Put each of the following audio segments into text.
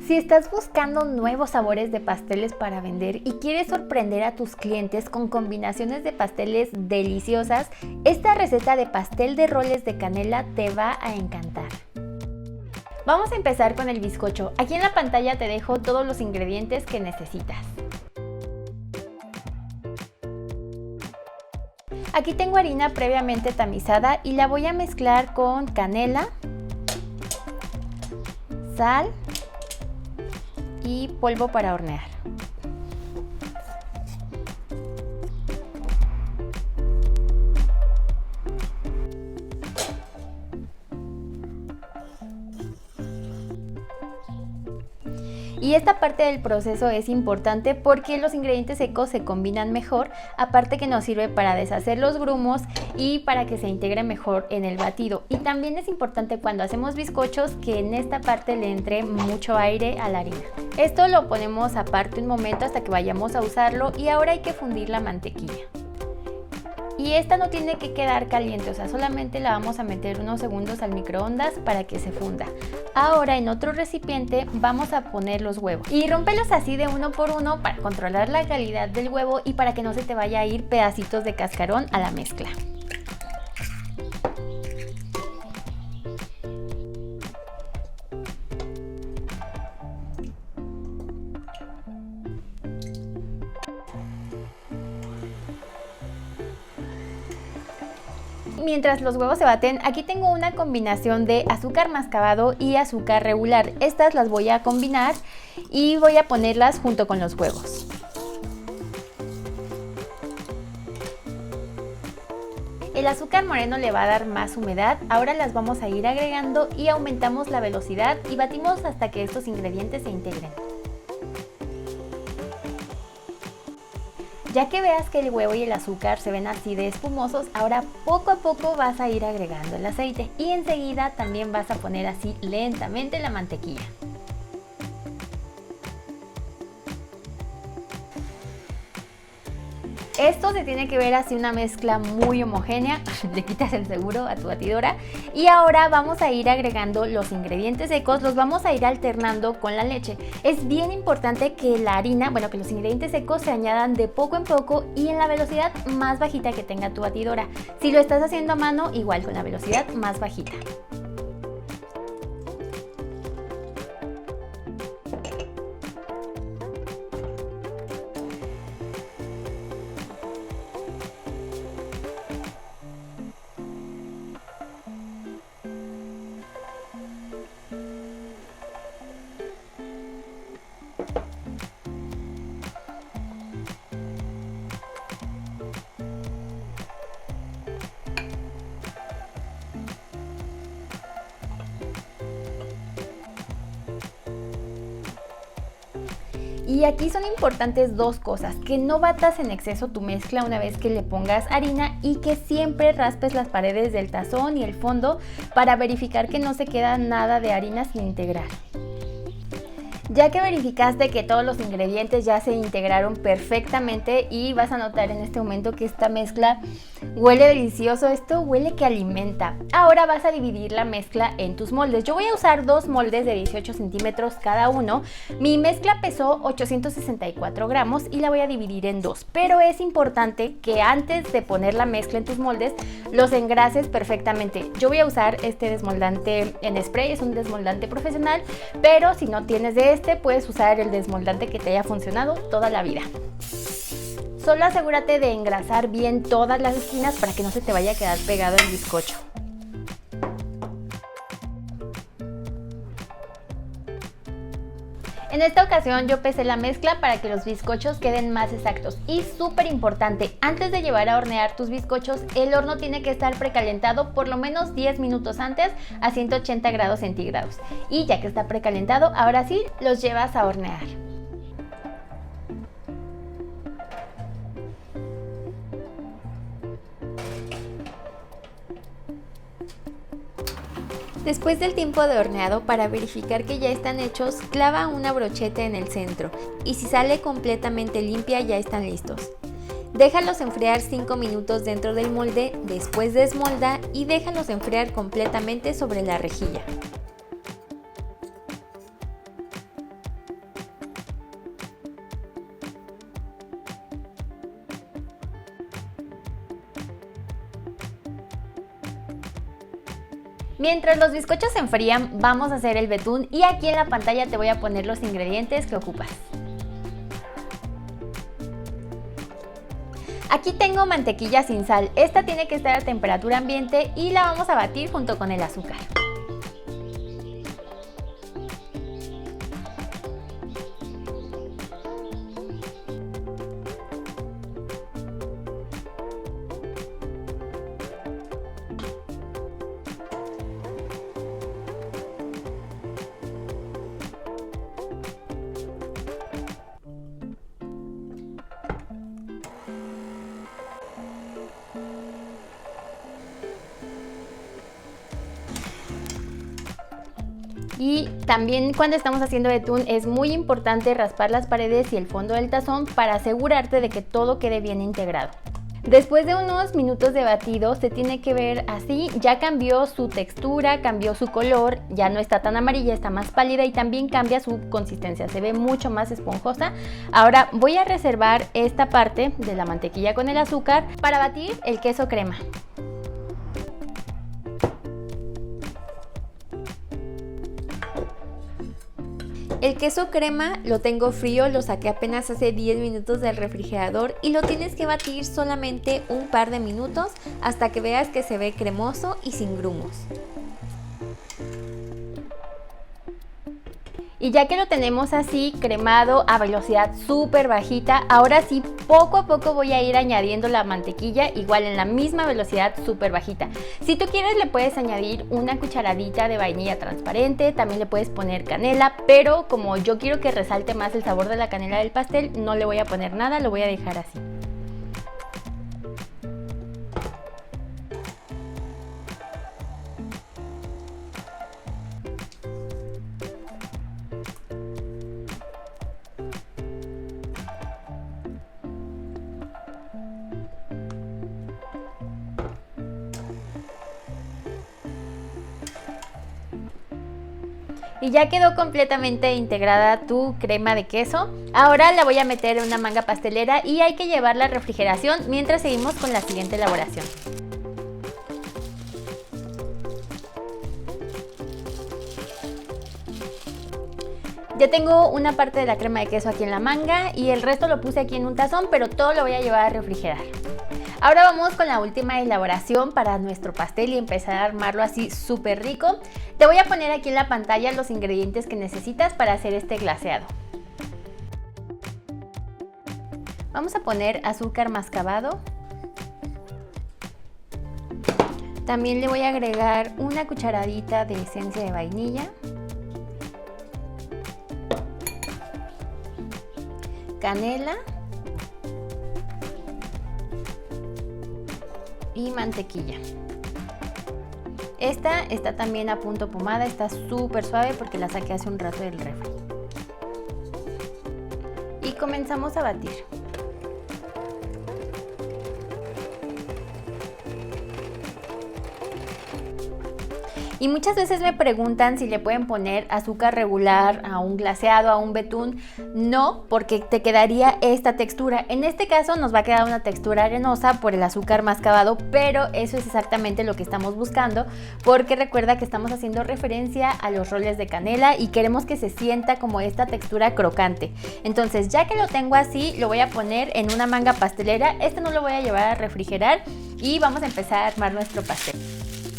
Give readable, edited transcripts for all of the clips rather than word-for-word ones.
Si estás buscando nuevos sabores de pasteles para vender y quieres sorprender a tus clientes con combinaciones de pasteles deliciosas, esta receta de pastel de roles de canela te va a encantar. Vamos a empezar con el bizcocho. Aquí en la pantalla te dejo todos los ingredientes que necesitas. Aquí tengo harina previamente tamizada y la voy a mezclar con canela, sal y polvo para hornear. Y esta parte del proceso es importante porque los ingredientes secos se combinan mejor, aparte que nos sirve para deshacer los grumos y para que se integre mejor en el batido. Y también es importante cuando hacemos bizcochos que en esta parte le entre mucho aire a la harina. Esto lo ponemos aparte un momento hasta que vayamos a usarlo y ahora hay que fundir la mantequilla. Y esta no tiene que quedar caliente, o sea, solamente la vamos a meter unos segundos al microondas para que se funda. Ahora en otro recipiente vamos a poner los huevos y rómpelos así de uno por uno para controlar la calidad del huevo y para que no se te vaya a ir pedacitos de cascarón a la mezcla. Mientras los huevos se baten, aquí tengo una combinación de azúcar mascabado y azúcar regular. Estas las voy a combinar y voy a ponerlas junto con los huevos. El azúcar moreno le va a dar más humedad. Ahora las vamos a ir agregando y aumentamos la velocidad y batimos hasta que estos ingredientes se integren. Ya que veas que el huevo y el azúcar se ven así de espumosos, ahora poco a poco vas a ir agregando el aceite y enseguida también vas a poner así lentamente la mantequilla. Esto se tiene que ver así una mezcla muy homogénea, le quitas el seguro a tu batidora y ahora vamos a ir agregando los ingredientes secos, los vamos a ir alternando con la leche. Es bien importante que la harina, que los ingredientes secos se añadan de poco en poco y en la velocidad más bajita que tenga tu batidora. Si lo estás haciendo a mano, igual con la velocidad más bajita. Y aquí son importantes dos cosas, que no batas en exceso tu mezcla una vez que le pongas harina y que siempre raspes las paredes del tazón y el fondo para verificar que no se queda nada de harina sin integrar. Ya que verificaste que todos los ingredientes ya se integraron perfectamente y vas a notar en este momento que esta mezcla huele delicioso, esto huele que alimenta. Ahora vas a dividir la mezcla en tus moldes. Yo voy a usar dos moldes de 18 centímetros cada uno. Mi mezcla pesó 864 gramos y la voy a dividir en dos. Pero es importante que antes de poner la mezcla en tus moldes los engrases perfectamente. Yo voy a usar este desmoldante en spray, es un desmoldante profesional, pero si no tienes de puedes usar el desmoldante que te haya funcionado toda la vida. Solo asegúrate de engrasar bien todas las esquinas para que no se te vaya a quedar pegado el bizcocho. En esta ocasión yo pesé la mezcla para que los bizcochos queden más exactos y súper importante, antes de llevar a hornear tus bizcochos el horno tiene que estar precalentado por lo menos 10 minutos antes a 180 grados centígrados y ya que está precalentado ahora sí los llevas a hornear. Después del tiempo de horneado, para verificar que ya están hechos, clava una brocheta en el centro y si sale completamente limpia ya están listos. Déjalos enfriar 5 minutos dentro del molde, después desmolda y déjalos enfriar completamente sobre la rejilla. Mientras los bizcochos se enfrían, vamos a hacer el betún y aquí en la pantalla te voy a poner los ingredientes que ocupas. Aquí tengo mantequilla sin sal, esta tiene que estar a temperatura ambiente y la vamos a batir junto con el azúcar. Y también cuando estamos haciendo betún es muy importante raspar las paredes y el fondo del tazón para asegurarte de que todo quede bien integrado. Después de unos minutos de batido se tiene que ver así, ya cambió su textura, cambió su color, ya no está tan amarilla, está más pálida y también cambia su consistencia, se ve mucho más esponjosa. Ahora voy a reservar esta parte de la mantequilla con el azúcar para batir el queso crema. El queso crema lo tengo frío, lo saqué apenas hace 10 minutos del refrigerador y lo tienes que batir solamente un par de minutos hasta que veas que se ve cremoso y sin grumos. Y ya que lo tenemos así cremado a velocidad súper bajita, ahora sí poco a poco voy a ir añadiendo la mantequilla igual en la misma velocidad súper bajita. Si tú quieres le puedes añadir una cucharadita de vainilla transparente, también le puedes poner canela, pero como yo quiero que resalte más el sabor de la canela del pastel, no le voy a poner nada, lo voy a dejar así. Y ya quedó completamente integrada tu crema de queso. Ahora la voy a meter en una manga pastelera y hay que llevarla a refrigeración mientras seguimos con la siguiente elaboración. Ya tengo una parte de la crema de queso aquí en la manga y el resto lo puse aquí en un tazón, pero todo lo voy a llevar a refrigerar. Ahora vamos con la última elaboración para nuestro pastel y empezar a armarlo así súper rico. Te voy a poner aquí en la pantalla los ingredientes que necesitas para hacer este glaseado. Vamos a poner azúcar mascabado. También le voy a agregar una cucharadita de esencia de vainilla. Canela. Y mantequilla. Esta está también a punto pomada, está súper suave porque la saqué hace un rato del refri. Y comenzamos a batir. Y muchas veces me preguntan si le pueden poner azúcar regular a un glaseado, a un betún. No, porque te quedaría esta textura. En este caso nos va a quedar una textura arenosa por el azúcar mascabado, pero eso es exactamente lo que estamos buscando, porque recuerda que estamos haciendo referencia a los roles de canela y queremos que se sienta como esta textura crocante. Entonces, ya que lo tengo así, lo voy a poner en una manga pastelera. Este no lo voy a llevar a refrigerar y vamos a empezar a armar nuestro pastel.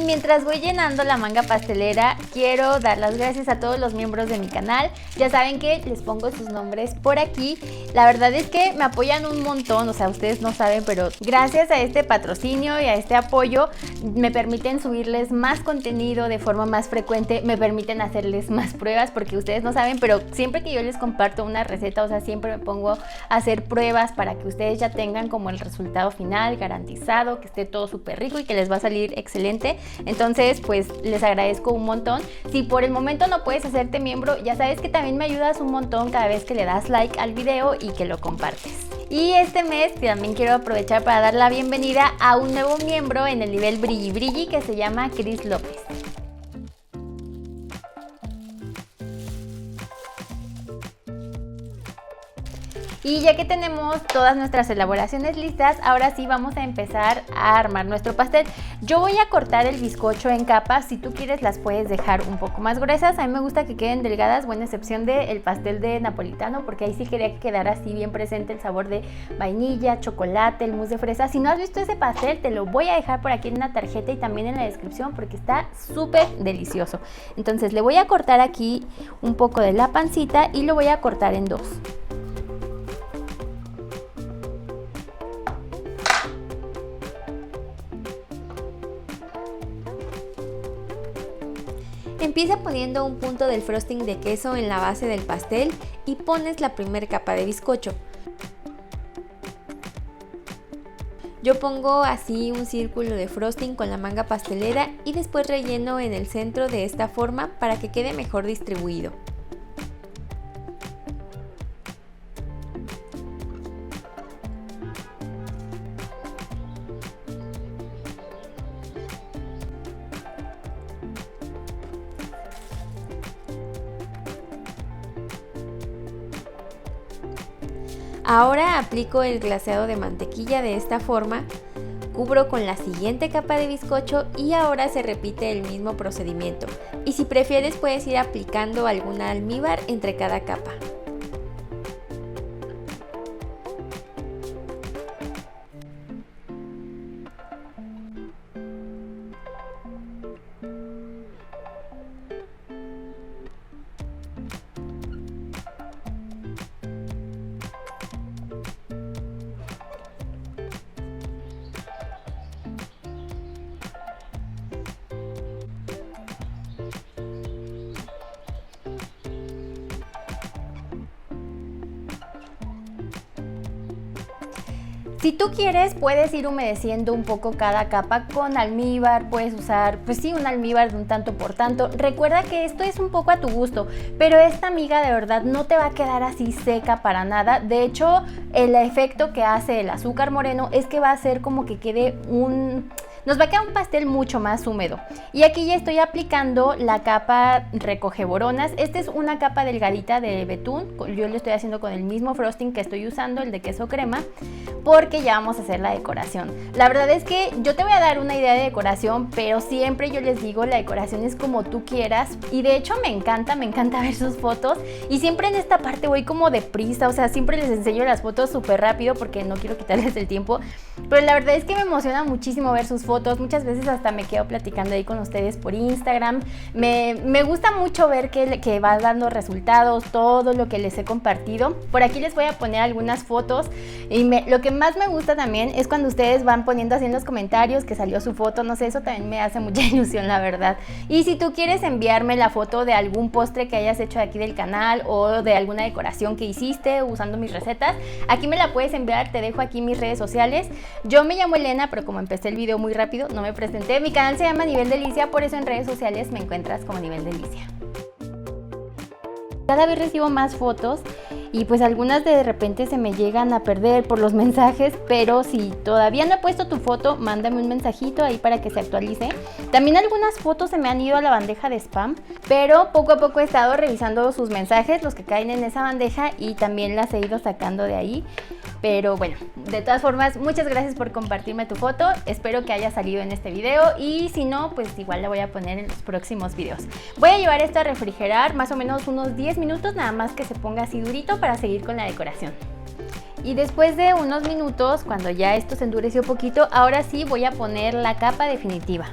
Mientras voy llenando la manga pastelera, quiero dar las gracias a todos los miembros de mi canal. Ya saben que les pongo sus nombres por aquí. La verdad es que me apoyan un montón, o sea, ustedes no saben, pero gracias a este patrocinio y a este apoyo me permiten subirles más contenido de forma más frecuente, me permiten hacerles más pruebas, porque ustedes no saben, pero siempre que yo les comparto una receta, o sea, siempre me pongo a hacer pruebas para que ustedes ya tengan como el resultado final garantizado, que esté todo súper rico y que les va a salir excelente. Entonces, pues les agradezco un montón. Si por el momento no puedes hacerte miembro, ya sabes que también me ayudas un montón cada vez que le das like al video y que lo compartes. Y este mes también quiero aprovechar para dar la bienvenida a un nuevo miembro en el nivel Brilli Brilli que se llama Cris López. Y ya que tenemos todas nuestras elaboraciones listas, ahora sí vamos a empezar a armar nuestro pastel. Yo voy a cortar el bizcocho en capas, si tú quieres las puedes dejar un poco más gruesas. A mí me gusta que queden delgadas, buena excepción del pastel de napolitano, porque ahí sí quería que quedara así bien presente el sabor de vainilla, chocolate, el mousse de fresa. Si no has visto ese pastel, te lo voy a dejar por aquí en una tarjeta y también en la descripción porque está súper delicioso. Entonces le voy a cortar aquí un poco de la pancita y lo voy a cortar en dos. Empieza poniendo un punto del frosting de queso en la base del pastel y pones la primera capa de bizcocho. Yo pongo así un círculo de frosting con la manga pastelera y después relleno en el centro de esta forma para que quede mejor distribuido. Ahora aplico el glaseado de mantequilla de esta forma, cubro con la siguiente capa de bizcocho y ahora se repite el mismo procedimiento. Y si prefieres puedes ir aplicando algún almíbar entre cada capa. Si tú quieres, puedes ir humedeciendo un poco cada capa con almíbar, puedes usar, pues sí, un almíbar de un tanto por tanto. Recuerda que esto es un poco a tu gusto, pero esta miga de verdad no te va a quedar así seca para nada. De hecho, el efecto que hace el azúcar moreno es que va a hacer como que quede nos va a quedar un pastel mucho más húmedo. Y aquí ya estoy aplicando la capa recoge boronas. Esta es una capa delgadita de betún. Yo lo estoy haciendo con el mismo frosting que estoy usando, el de queso crema, porque ya vamos a hacer la decoración. La verdad es que yo te voy a dar una idea de decoración, pero siempre yo les digo, la decoración es como tú quieras. Y de hecho me encanta ver sus fotos. Y siempre en esta parte voy como deprisa, o sea, siempre les enseño las fotos súper rápido porque no quiero quitarles el tiempo. Pero la verdad es que me emociona muchísimo ver sus fotos. Muchas veces hasta me quedo platicando ahí con ustedes por Instagram. Me gusta mucho ver que va dando resultados, todo lo que les he compartido. Por aquí les voy a poner algunas fotos. Y lo que más me gusta también es cuando ustedes van poniendo así en los comentarios que salió su foto. No sé, eso también me hace mucha ilusión, la verdad. Y si tú quieres enviarme la foto de algún postre que hayas hecho aquí del canal o de alguna decoración que hiciste usando mis recetas, aquí me la puedes enviar. Te dejo aquí mis redes sociales. Yo me llamo Elena, pero como empecé el video muy rápido, no me presenté. Mi canal se llama Nivel Delicia, por eso en redes sociales me encuentras como Nivel Delicia. Cada vez recibo más fotos y pues algunas de repente se me llegan a perder por los mensajes, pero si todavía no he puesto tu foto, mándame un mensajito ahí para que se actualice. También algunas fotos se me han ido a la bandeja de spam, pero poco a poco he estado revisando sus mensajes, los que caen en esa bandeja, y también las he ido sacando de ahí. Pero bueno, de todas formas, muchas gracias por compartirme tu foto. Espero que haya salido en este video y si no, pues igual la voy a poner en los próximos videos. Voy a llevar esto a refrigerar más o menos unos 10 minutos, nada más que se ponga así durito para seguir con la decoración. Y después de unos minutos, cuando ya esto se endureció poquito, ahora sí voy a poner la capa definitiva.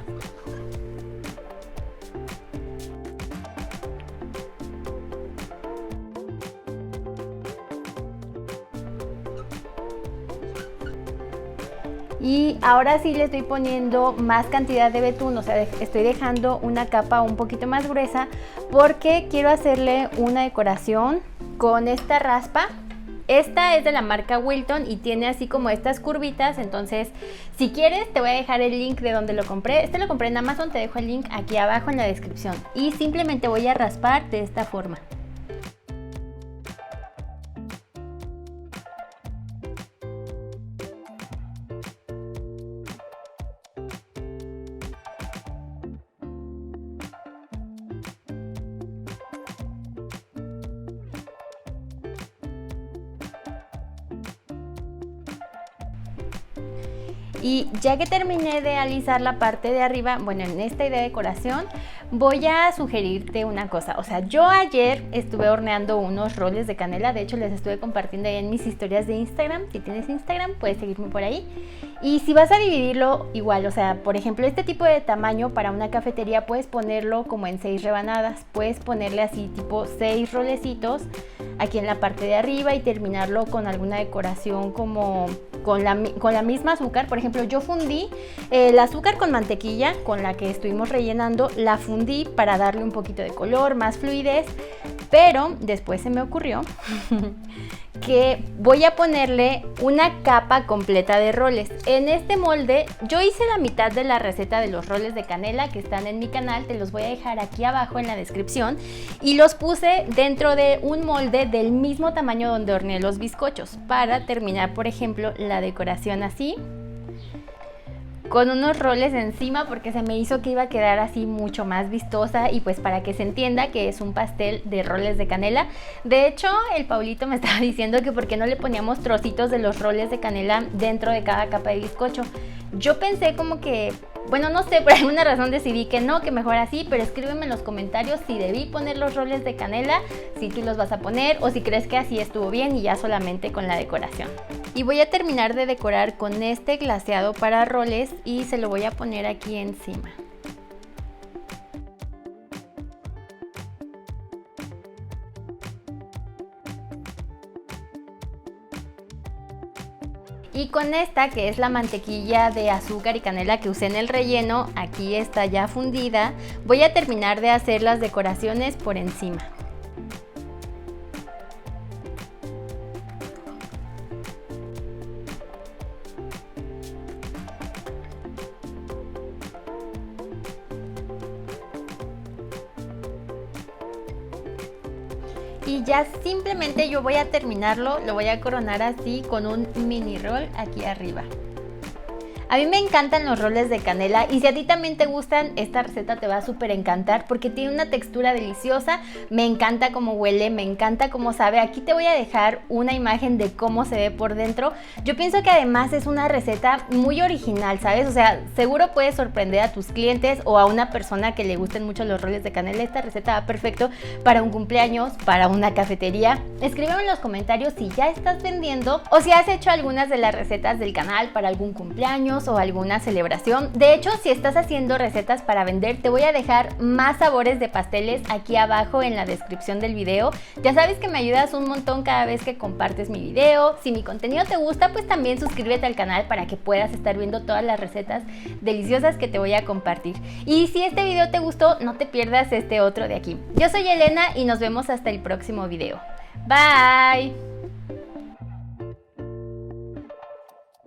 Y ahora sí le estoy poniendo más cantidad de betún, o sea, estoy dejando una capa un poquito más gruesa porque quiero hacerle una decoración con esta raspa. Esta es de la marca Wilton y tiene así como estas curvitas, entonces si quieres te voy a dejar el link de donde lo compré. Este lo compré en Amazon, te dejo el link aquí abajo en la descripción. Y simplemente voy a raspar de esta forma. Y ya que terminé de alisar la parte de arriba, bueno, en esta idea de decoración, voy a sugerirte una cosa. O sea, yo ayer estuve horneando unos roles de canela. De hecho, les estuve compartiendo ahí en mis historias de Instagram. Si tienes Instagram, puedes seguirme por ahí. Y si vas a dividirlo igual, o sea, por ejemplo, este tipo de tamaño para una cafetería puedes ponerlo como en 6 rebanadas. Puedes ponerle así tipo 6 rolecitos aquí en la parte de arriba y terminarlo con alguna decoración como con la misma azúcar. Por ejemplo, yo fundí el azúcar con mantequilla con la que estuvimos rellenando, la fundí para darle un poquito de color, más fluidez, pero después se me ocurrió que voy a ponerle una capa completa de roles. En este molde yo hice la mitad de la receta de los roles de canela que están en mi canal, te los voy a dejar aquí abajo en la descripción, y los puse dentro de un molde del mismo tamaño donde horneé los bizcochos para terminar, por ejemplo, la decoración así, con unos roles encima, porque se me hizo que iba a quedar así mucho más vistosa y pues para que se entienda que es un pastel de roles de canela. De hecho, el Paulito me estaba diciendo que por qué no le poníamos trocitos de los roles de canela dentro de cada capa de bizcocho. Yo pensé como que, bueno, no sé, por alguna razón decidí que no, que mejor así, pero escríbeme en los comentarios si debí poner los roles de canela, si tú los vas a poner o si crees que así estuvo bien y ya solamente con la decoración. Y voy a terminar de decorar con este glaseado para roles y se lo voy a poner aquí encima. Y con esta, que es la mantequilla de azúcar y canela que usé en el relleno, aquí está ya fundida, voy a terminar de hacer las decoraciones por encima. Y ya simplemente yo voy a terminarlo, lo voy a coronar así con un mini roll aquí arriba. A mí me encantan los roles de canela y si a ti también te gustan, esta receta te va a súper encantar porque tiene una textura deliciosa. Me encanta cómo huele, me encanta cómo sabe. Aquí te voy a dejar una imagen de cómo se ve por dentro. Yo pienso que además es una receta muy original, ¿sabes? O sea, seguro puedes sorprender a tus clientes o a una persona que le gusten mucho los roles de canela. Esta receta va perfecto para un cumpleaños, para una cafetería. Escríbeme en los comentarios si ya estás vendiendo o si has hecho algunas de las recetas del canal para algún cumpleaños o alguna celebración. De hecho, si estás haciendo recetas para vender, te voy a dejar más sabores de pasteles aquí abajo en la descripción del video. Ya sabes que me ayudas un montón cada vez que compartes mi video. Si mi contenido te gusta, pues también suscríbete al canal para que puedas estar viendo todas las recetas deliciosas que te voy a compartir. Y si este video te gustó, no te pierdas este otro de aquí. Yo soy Elena y nos vemos hasta el próximo video. Bye.